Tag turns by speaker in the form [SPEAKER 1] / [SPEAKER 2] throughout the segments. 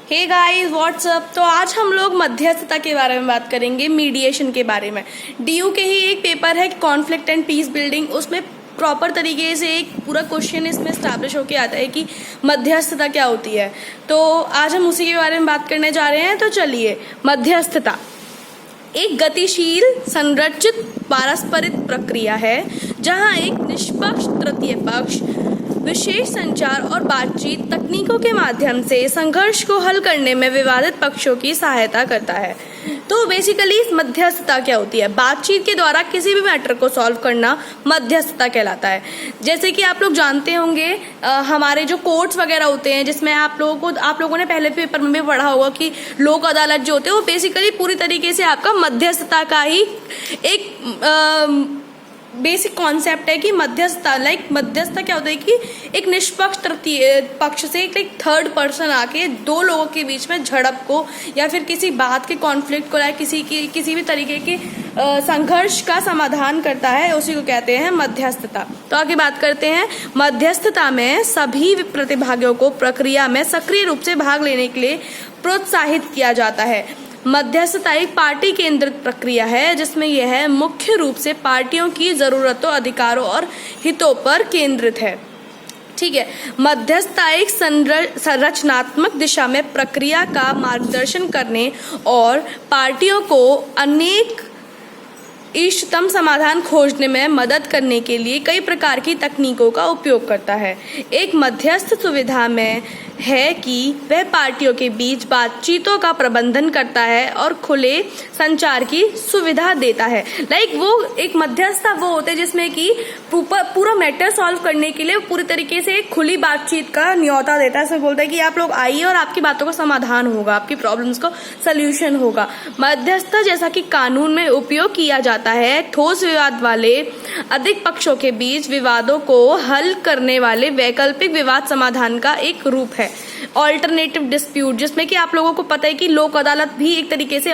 [SPEAKER 1] Hey guys what's up. तो आज हम लोग मध्यस्थता के बारे में बात करेंगे, मीडिएशन के बारे में। डीयू के ही एक पेपर है कॉन्फ्लिक्ट एंड पीस बिल्डिंग, उसमें प्रॉपर तरीके से एक पूरा क्वेश्चन इसमें स्टैब्लिश होके आता है कि मध्यस्थता क्या होती है। तो आज हम उसी के बारे में बात करने जा रहे हैं। तो चलिए, मध्यस्थता एक गतिशील संरचित पारस्परिक प्रक्रिया है जहां एक निष्पक्ष तृतीय पक्ष विशेष संचार और बातचीत तकनीकों के माध्यम से संघर्ष को हल करने में विवादित पक्षों की सहायता करता है। तो बेसिकली मध्यस्थता क्या होती है? बातचीत के द्वारा किसी भी मैटर को सॉल्व करना मध्यस्थता कहलाता है। जैसे कि आप लोग जानते होंगे, हमारे जो कोर्ट्स वगैरह होते हैं, जिसमें आप लोगों ने पहले पेपर में भी पढ़ा होगा कि लोक अदालत जो होते हैं वो बेसिकली पूरी तरीके से आपका मध्यस्थता का ही एक बेसिक कॉन्सेप्ट है कि मध्यस्थता क्या होता है कि एक निष्पक्ष तृतीय पक्ष से एक थर्ड पर्सन आके दो लोगों के बीच में झड़प को या फिर किसी बात के कॉन्फ्लिक्ट को या किसी भी तरीके के संघर्ष का समाधान करता है, उसी को कहते हैं मध्यस्थता। तो आगे बात करते हैं। मध्यस्थता में सभी प्रतिभागियों को प्रक्रिया में सक्रिय रूप से भाग लेने के लिए प्रोत्साहित किया जाता है। मध्यस्थता एक पार्टी केंद्रित प्रक्रिया है जिसमें यह मुख्य रूप से पार्टियों की जरूरतों, अधिकारों और हितों पर केंद्रित है। ठीक है। मध्यस्थता एक संरचनात्मक दिशा में प्रक्रिया का मार्गदर्शन करने और पार्टियों को अनेक इष्टतम समाधान खोजने में मदद करने के लिए कई प्रकार की तकनीकों का उपयोग करता है। एक मध्यस्थ सुविधा में है कि वह पार्टियों के बीच बातचीतों का प्रबंधन करता है और खुले संचार की सुविधा देता है। वो एक मध्यस्थ वो होते हैं जिसमें कि पूरा मैटर सॉल्व करने के लिए पूरी तरीके से एक खुली बातचीत का न्योता देता है। इसमें बोलता है कि आप लोग आइए और आपकी बातों का समाधान होगा, आपकी प्रॉब्लम्स का सल्यूशन होगा। मध्यस्थता जैसा कि कानून में उपयोग किया जाता है, ठोस विवाद वाले अधिक पक्षों के बीच विवादों को हल करने वाले वैकल्पिक विवाद समाधान का एक रूप है। ऑल्टरनेटिव डिस्प्यूट, जिसमें कि आप लोगों को पता है कि लोक अदालत भी एक तरीके से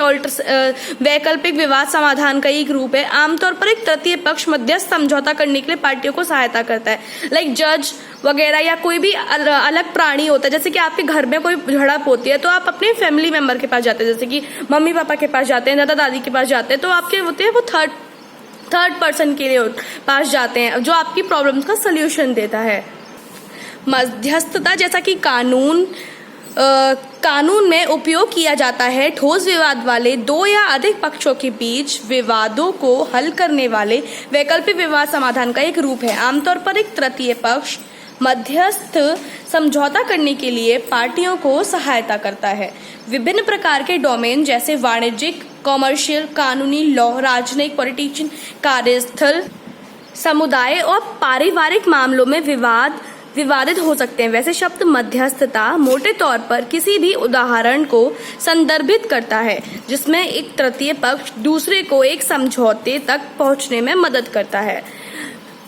[SPEAKER 1] वैकल्पिक विवाद समाधान का एक रूप है। आमतौर पर एक तृतीय पक्ष मध्यस्थ समझौता करने के लिए पार्टियों को सहायता करता है। जज वगैरह या कोई भी अलग प्राणी होता है। जैसे कि आपके घर में कोई झड़प होती है तो आप अपने फैमिली मेंबर के पास जाते हैं, जैसे कि मम्मी पापा के पास जाते हैं, दादा दादी के पास जाते हैं। तो आपके होते हैं वो थर्ड पर्सन के लिए पास जाते हैं जो आपकी प्रॉब्लम्स का सल्यूशन देता है। मध्यस्थता जैसा कि कानून में उपयोग किया जाता है, ठोस विवाद वाले दो या अधिक पक्षों के बीच विवादों को हल करने वाले वैकल्पिक विवाद समाधान का एक रूप है। आमतौर पर एक तृतीय पक्ष मध्यस्थ समझौता करने के लिए पार्टियों को सहायता करता है। विभिन्न प्रकार के डोमेन जैसे वाणिज्यिक, कॉमर्शियल, कानूनी, लॉ, राजनयिक, पॉलिटिशियन, कार्यस्थल, समुदाय और पारिवारिक मामलों में विवादित हो सकते हैं। वैसे शब्द मध्यस्थता मोटे तौर पर किसी भी उदाहरण को संदर्भित करता है जिसमें एक तृतीय पक्ष दूसरे को एक समझौते तक पहुंचने में मदद करता है।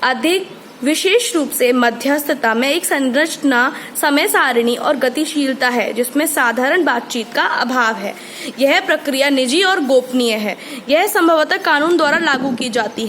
[SPEAKER 1] अधिक विशेष रूप से मध्यस्थता में एक संरचना, समय सारणी और गतिशीलता है जिसमें साधारण बातचीत का अभाव है। यह प्रक्रिया निजी और गोपनीय है। यह संभवतः कानून द्वारा लागू की जाती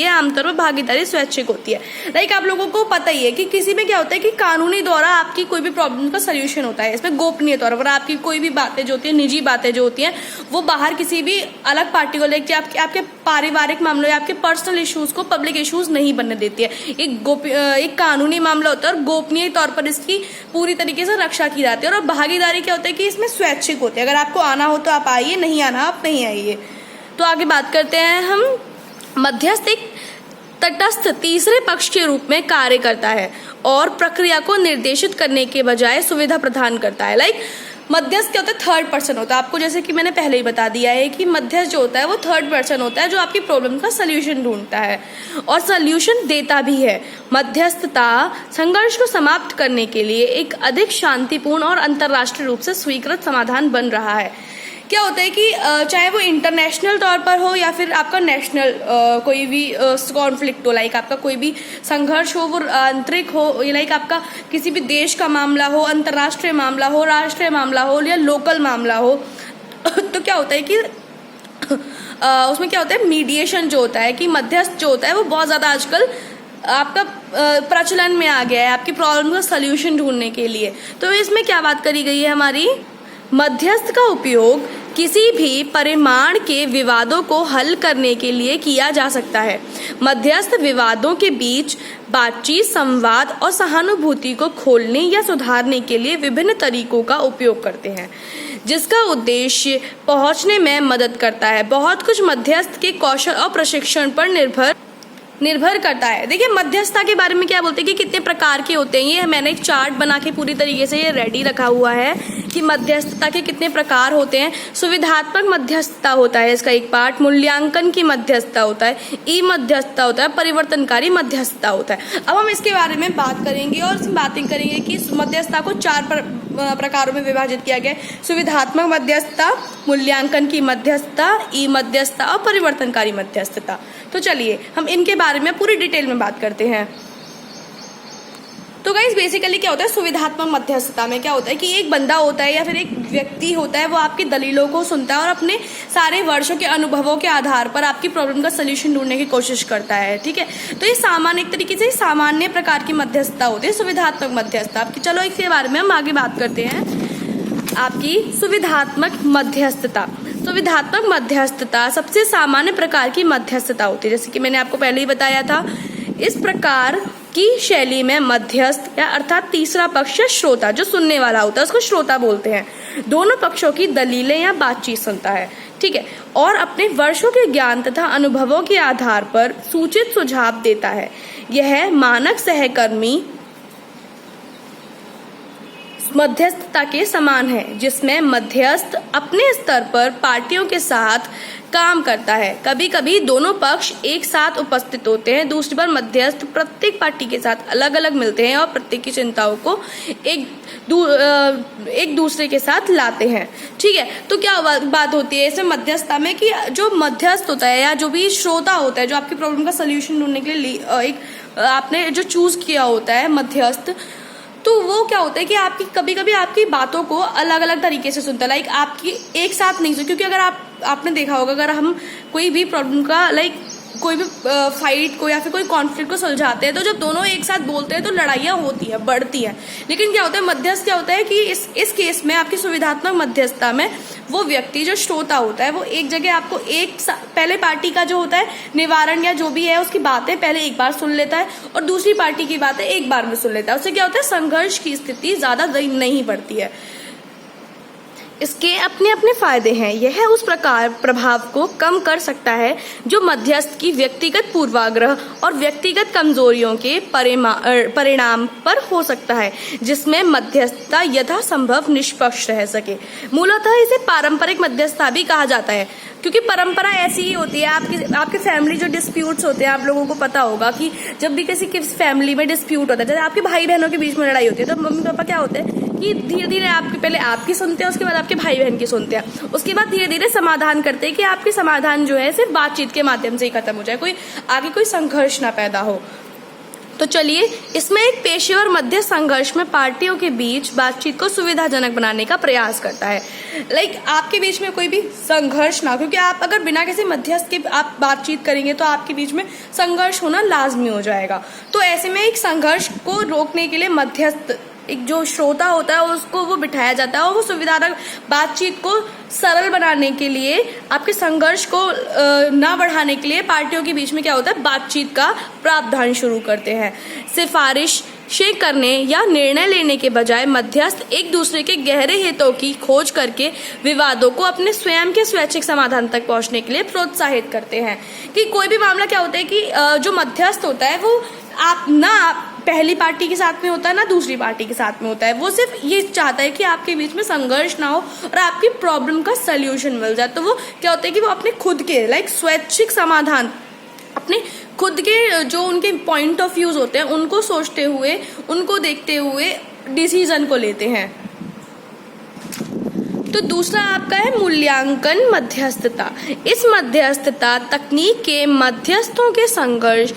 [SPEAKER 1] है। आमतौर पर भागीदारी स्वैच्छिक होती है। आप लोगों को पता ही है कि किसी में क्या होता है कि कानूनी द्वारा आपकी कोई भी प्रॉब्लम का सोल्यूशन होता है। इसमें गोपनीय तौर पर आपकी कोई भी बातें जो होती है, निजी बातें जो होती हैं, वो बाहर किसी भी अलग पार्टी को लेकर आपके पारिवारिक मामलों या आपके पर्सनल इश्यूज को पब्लिक इश्यूज नहीं बनने देती है। एक कानूनी मामला होता है और गोपनीय तौर पर इसकी पूरी तरीके से रक्षा की जाती है। और भागीदारी क्या होता है कि इसमें स्वैच्छिक होती है। अगर आपको आना हो तो आप आइए, नहीं आना आप नहीं आइए। तो आगे बात करते हैं हम। मध्यस्थ एक तटस्थ तीसरे पक्ष के रूप में कार्य करता है और प्रक्रिया को निर्देशित करने के बजाय सुविधा प्रदान करता है। मध्यस्थ क्या होता है? थर्ड पर्सन होता है। आपको जैसे कि मैंने पहले ही बता दिया है कि मध्यस्थ जो होता है वो थर्ड पर्सन होता है जो आपकी प्रॉब्लम का सल्यूशन ढूंढता है और सल्यूशन देता भी है। मध्यस्थता संघर्ष को समाप्त करने के लिए एक अधिक शांतिपूर्ण और अंतर्राष्ट्रीय रूप से स्वीकृत समाधान बन रहा है। क्या होता है कि चाहे वो इंटरनेशनल तौर पर हो या फिर आपका नेशनल कोई भी कॉन्फ्लिक्ट हो, आपका कोई भी संघर्ष हो, वो आंतरिक हो, आपका किसी भी देश का मामला हो, अंतर्राष्ट्रीय मामला हो, राष्ट्रीय मामला हो या लोकल मामला हो, तो क्या होता है कि उसमें क्या होता है, मीडिएशन जो होता है कि मध्यस्थ जो होता है वो बहुत ज़्यादा आजकल आपका प्रचलन में आ गया है आपकी प्रॉब्लम का सल्यूशन ढूंढने के लिए। तो इसमें क्या बात करी गई है हमारी, मध्यस्थ का उपयोग किसी भी परिमाण के विवादों को हल करने के लिए किया जा सकता है। मध्यस्थ विवादों के बीच बातचीत, संवाद और सहानुभूति को खोलने या सुधारने के लिए विभिन्न तरीकों का उपयोग करते हैं, जिसका उद्देश्य पहुंचने में मदद करता है। बहुत कुछ मध्यस्थ के कौशल और प्रशिक्षण पर निर्भर करता है। देखिए मध्यस्थता के बारे में क्या बोलते हैं कि कितने प्रकार के होते हैं। ये मैंने एक चार्ट बना के पूरी तरीके से ये रेडी रखा हुआ है कि मध्यस्थता के कितने प्रकार होते हैं। सुविधात्मक मध्यस्थता होता है इसका एक पार्ट, मूल्यांकन की मध्यस्थता होता है, ई मध्यस्थता होता है, परिवर्तनकारी मध्यस्थता होता है। अब हम इसके बारे में बात करेंगे और बातें करेंगे कि मध्यस्थता को 4 प्रकारों में विभाजित किया गया है। सुविधात्मक मध्यस्थता, मूल्यांकन की मध्यस्थता, ई मध्यस्थता और परिवर्तनकारी मध्यस्थता। तो चलिए हम इनके बारे में पूरी डिटेल में बात करते हैं। तो गाइस बेसिकली क्या होता है, सुविधात्मक मध्यस्थता में क्या होता है कि एक बंदा होता है या फिर एक व्यक्ति होता है, वो आपकी दलीलों को सुनता है और अपने सारे वर्षों के अनुभवों के आधार पर आपकी प्रॉब्लम का सलूशन ढूंढने की कोशिश करता है। ठीक है, तो ये सामान्य एक तरीके से सामान्य प्रकार की मध्यस्थता होती है, सुविधात्मक मध्यस्थता। आपकी चलो इसके बारे में हम आगे बात करते हैं। आपकी सुविधात्मक मध्यस्थता, सुविधात्मक मध्यस्थता सबसे सामान्य प्रकार की मध्यस्थता होती है, जैसे कि मैंने आपको पहले ही बताया था। इस प्रकार की शैली में मध्यस्थ या अर्थात तीसरा पक्ष या श्रोता, जो सुनने वाला होता है उसको श्रोता बोलते हैं, दोनों पक्षों की दलीलें या बातचीत सुनता है। ठीक है, और अपने वर्षों के ज्ञान तथा अनुभवों के आधार पर सूचित सुझाव देता है। यह मानक सहकर्मी मध्यस्थता के समान है, जिसमें मध्यस्थ अपने स्तर पर पार्टियों के साथ काम करता है। कभी कभी दोनों पक्ष एक साथ उपस्थित होते हैं, दूसरी बार मध्यस्थ प्रत्येक पार्टी के साथ अलग अलग मिलते हैं और प्रत्येक की चिंताओं को एक दूसरे के साथ लाते हैं। ठीक है, तो क्या बात होती है इसमें मध्यस्थता में कि जो मध्यस्थ होता है या जो भी श्रोता होता है, जो आपकी प्रॉब्लम का सल्यूशन ढूंढने के लिए आपने जो चूज किया होता है मध्यस्थ, तो वो क्या होता है कि आपकी कभी कभी आपकी बातों को अलग अलग तरीके से सुनता है। लाइक आपकी एक साथ नहीं सुनता, क्योंकि अगर आपने देखा होगा, अगर हम कोई भी प्रॉब्लम का कोई भी फाइट को या फिर कोई कॉन्फ्लिक्ट को सुलझाते हैं, तो जब दोनों एक साथ बोलते हैं तो लड़ाइयाँ होती है, बढ़ती है। लेकिन क्या होता है मध्यस्थ क्या होता है कि इस केस में आपकी सुविधात्मक मध्यस्थता में वो व्यक्ति जो श्रोता होता है वो एक जगह आपको पहले पार्टी का जो होता है निवारण या जो भी है उसकी बातें पहले एक बार सुन लेता है और दूसरी पार्टी की बातें एक बार में सुन लेता है। उससे क्या होता है, संघर्ष की स्थिति ज्यादा नहीं बढ़ती है। इसके अपने अपने फायदे हैं। यह उस प्रकार प्रभाव को कम कर सकता है जो मध्यस्थ की व्यक्तिगत पूर्वाग्रह और व्यक्तिगत कमजोरियों के परिणाम पर हो सकता है, जिसमें मध्यस्थता यथासंभव निष्पक्ष रह सके। मूलतः इसे पारंपरिक मध्यस्थता भी कहा जाता है, क्योंकि परंपरा ऐसी ही होती है। आपके फैमिली जो डिस्प्यूट्स होते हैं, आप लोगों को पता होगा कि जब भी किसी की फैमिली में डिस्प्यूट होता है, जैसे आपके भाई बहनों के बीच में लड़ाई होती है, तो मम्मी पापा क्या होते हैं कि धीरे धीरे पहले आपकी सुनते हैं, उसके बाद आपके भाई बहन की सुनते हैं, उसके बाद धीरे धीरे समाधान करते हैं कि आपके समाधान जो है सिर्फ बातचीत के माध्यम से ही खत्म हो जाए, कोई आगे कोई संघर्ष ना पैदा हो। तो चलिए इसमें एक पेशेवर मध्य संघर्ष में पार्टियों के बीच बातचीत को सुविधाजनक बनाने का प्रयास करता है। आपके बीच में कोई भी संघर्ष ना, क्योंकि आप अगर बिना किसी मध्यस्थ के आप बातचीत करेंगे तो आपके बीच में संघर्ष होना लाजमी हो जाएगा। तो ऐसे में एक संघर्ष को रोकने के लिए मध्यस्थ एक जो श्रोता होता है उसको वो बिठाया जाता है और वो सुविधाजनक बातचीत को सरल बनाने के लिए, आपके संघर्ष को ना बढ़ाने के लिए पार्टियों के बीच में क्या होता है, बातचीत का प्रावधान शुरू करते हैं। सिफारिश करने या निर्णय लेने के बजाय मध्यस्थ एक दूसरे के गहरे हितों की खोज करके विवादों को अपने स्वयं के स्वैच्छिक समाधान तक पहुंचने के लिए प्रोत्साहित करते हैं। कि कोई भी मामला क्या होता है कि जो मध्यस्थ होता है वो आप पहली पार्टी के साथ में होता है ना दूसरी पार्टी के साथ में होता है, वो सिर्फ ये चाहता है कि आपके बीच में संघर्ष ना हो और आपकी प्रॉब्लम का सल्यूशन मिल जाए। तो वो क्या होता है कि वो अपने खुद के स्वैच्छिक समाधान, अपने खुद के जो उनके पॉइंट ऑफ व्यूज होते हैं उनको सोचते हुए, उनको देखते हुए डिसीजन को लेते हैं। तो दूसरा आपका है मूल्यांकन मध्यस्थता। इस मध्यस्थता तकनीक के मध्यस्थों के संघर्ष